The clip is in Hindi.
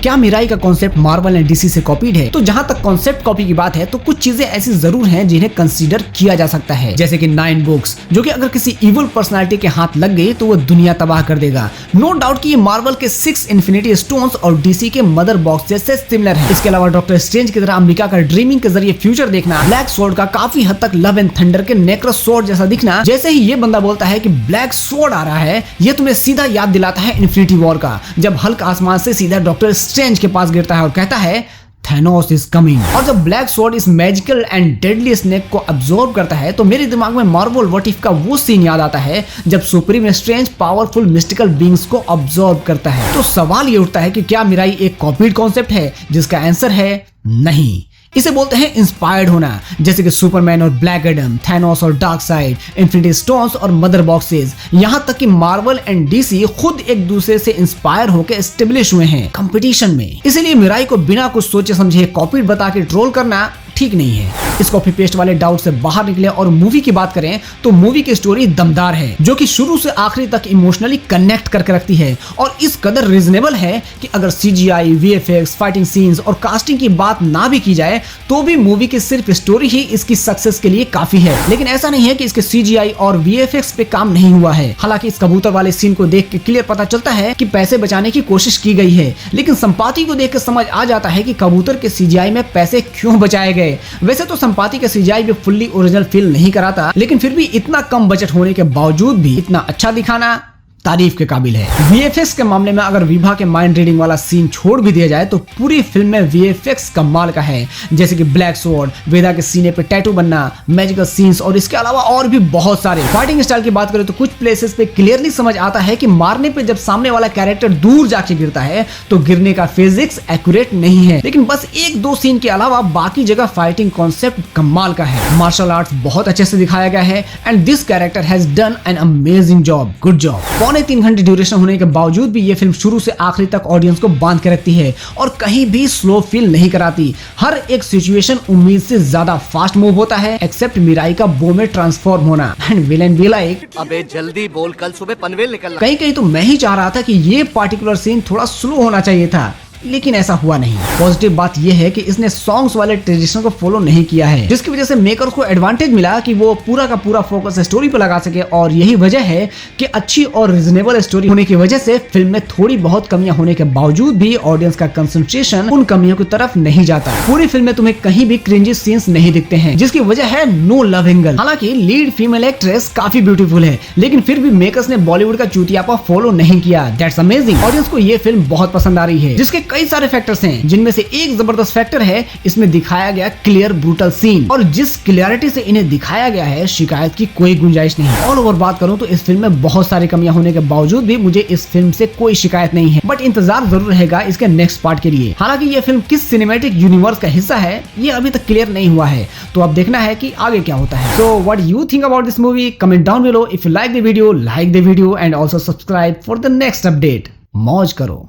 क्या मिराई का कॉन्सेप्ट मार्वल एंड डीसी से कॉपीड है? तो जहां तक कॉन्सेप्ट कॉपी की बात है तो कुछ चीजें ऐसी जरूर हैं जिन्हें कंसीडर किया जा सकता है, जैसे कि 9 बुक्स जो कि अगर किसी इविल पर्सनालिटी के हाथ लग गई तो वो दुनिया तबाह कर देगा। नो डाउट कि ये मार्वल के 6 इन्फिनिटी स्टोन्स और डीसी के मदर बॉक्स जैसे सिमिलर है। इसके अलावा डॉक्टर स्ट्रेंज की तरह अमेरिका का ड्रीमिंग के जरिए फ्यूचर देखना, ब्लैक स्वॉर्ड का काफी हद तक लव एंड थंडर के नेक्रोस स्वॉर्ड जैसा दिखना, जैसे ही ये बंदा बोलता है कि ब्लैक स्वॉर्ड आ रहा है, ये तुम्हें सीधा याद दिलाता है इन्फिनिटी वॉर का, जब हल्क आसमान से सीधा डॉक्टर स्ट्रेंज के पास गिरता है और कहता है थैनोस इज कमिंग। और जब ब्लैक स्वॉर्ड इस मैजिकल एंड डेडली स्नेक को अब्सॉर्ब करता है तो मेरे दिमाग में मार्वल व्हाट इफ का वो सीन याद आता है जब supreme strange powerful mystical beings को अब्सॉर्ब करता है। तो सवाल ये उठता है कि क्या मिराई एक कॉपीड कॉन्सेप्ट है, जिसका आंसर है नहीं। इसे बोलते हैं इंस्पायर्ड होना, जैसे कि सुपरमैन और ब्लैक एडम, थैनोस और डार्क साइड, इन्फिनिटी स्टोन्स और मदर बॉक्सेस, यहाँ तक कि मार्वल एंड डीसी खुद एक दूसरे से इंस्पायर होकर एस्टेब्लिश हुए हैं कंपटीशन में। इसीलिए मिराई को बिना कुछ सोचे समझे कॉपीड बता के ट्रोल करना ठीक नहीं है। इस कॉपी पेस्ट वाले डाउट से बाहर निकले और मूवी की बात करें तो मूवी की स्टोरी दमदार है, जो कि शुरू से आखिरी तक इमोशनली कनेक्ट करके रखती है और इस कदर रीजनेबल है कि अगर सीजीआई, वीएफएक्स, फाइटिंग सीन्स और कास्टिंग की बात ना भी की जाए तो भी मूवी की सिर्फ स्टोरी ही इसकी सक्सेस के लिए काफी है। लेकिन ऐसा नहीं है कि इसके सीजीआई और वीएफएक्स पे काम नहीं हुआ है। हालांकि इस कबूतर वाले सीन को देख के क्लियर पता चलता है कि पैसे बचाने की कोशिश की गई है, लेकिन संपाति को देख के समझ आ जाता है कि कबूतर के सीजीआई में पैसे क्यों बचाए गए। वैसे तो संपाति का सीजीआई भी फुल्ली ओरिजिनल फील नहीं कराता, लेकिन फिर भी इतना कम बजट होने के बावजूद भी इतना अच्छा दिखाना तारीफ के काबिल है। वीएफएक्स के मामले में अगर विभा के माइंड रीडिंग वाला सीन छोड़ भी दिया जाए तो पूरी फिल्म में वीएफएक्स कमाल का है, जैसे कि ब्लैक स्वॉर्ड, वेदा के सीने पे टैटू बनना, मैजिकल सीन्स और इसके अलावा और भी बहुत सारे। फाइटिंग स्टाइल की बात करें तो कुछ प्लेसेस पे क्लियरली समझ आता है कि मारने पे जब सामने वाला कैरेक्टर दूर जाके गिरता है तो गिरने का फिजिक्स एक्यूरेट नहीं है, लेकिन बस 1-2 सीन के अलावा बाकी जगह फाइटिंग कॉन्सेप्ट कमाल का है। मार्शल आर्ट्स बहुत अच्छे से दिखाया गया है and this character has done an amazing job, good job. 3 घंटे ड्यूरेशन होने के बावजूद भी ये फिल्म शुरू से आखिरी तक ऑडियंस को बांध के रखती है और कहीं भी स्लो फील नहीं कराती। हर एक सिचुएशन उम्मीद से ज्यादा फास्ट मूव होता है, एक्सेप्ट मिराई का बो में ट्रांसफॉर्म होना एंड विलेन बी लाइक अबे जल्दी बोल, कल सुबह पनवेल निकलना। कहीं तो मैं ही चाह रहा था कि ये पार्टिकुलर सीन थोड़ा स्लो होना चाहिए था, लेकिन ऐसा हुआ नहीं। पॉजिटिव बात यह है कि इसने सॉन्ग्स वाले ट्रेडिशन को फॉलो नहीं किया है, जिसकी वजह से मेकर को एडवांटेज मिला कि वो पूरा का पूरा फोकस स्टोरी पर लगा सके और यही वजह है कि अच्छी और रीजनेबल स्टोरी होने की वजह से फिल्म में थोड़ी बहुत कमियां होने के बावजूद भी ऑडियंस का कंसंट्रेशन उन कमियों की तरफ नहीं जाता। पूरी फिल्म में तुम्हें कहीं भी क्रिंजी सीन्स नहीं दिखते हैं, जिसकी वजह है नो लव एंगल। हालांकि लीड फीमेल एक्ट्रेस काफी ब्यूटीफुल है, लेकिन फिर भी मेकर्स ने बॉलीवुड का चूतियापा फॉलो नहीं किया। That's amazing. ऑडियंस को ये फिल्म बहुत पसंद आ रही है, जिसके कई सारे फैक्टर्स हैं, जिनमें से एक जबरदस्त फैक्टर है इसमें दिखाया गया क्लियर ब्रूटल सीन, और जिस क्लियरिटी से इन्हें दिखाया गया है शिकायत की कोई गुंजाइश नहीं। ऑल ओवर बात करूं तो इस फिल्म में बहुत सारी कमियां होने के बावजूद भी मुझे इस फिल्म से कोई शिकायत नहीं है, बट इंतजार जरूर रहेगा इसके नेक्स्ट पार्ट के लिए। हालांकि ये फिल्म किस सिनेमैटिक यूनिवर्स का हिस्सा है ये अभी तक क्लियर नहीं हुआ है, तो अब देखना है कि आगे क्या होता है। So what you think about this movie, comment down below. If you like the video, like the video and also subscribe for the next update. मौज करो।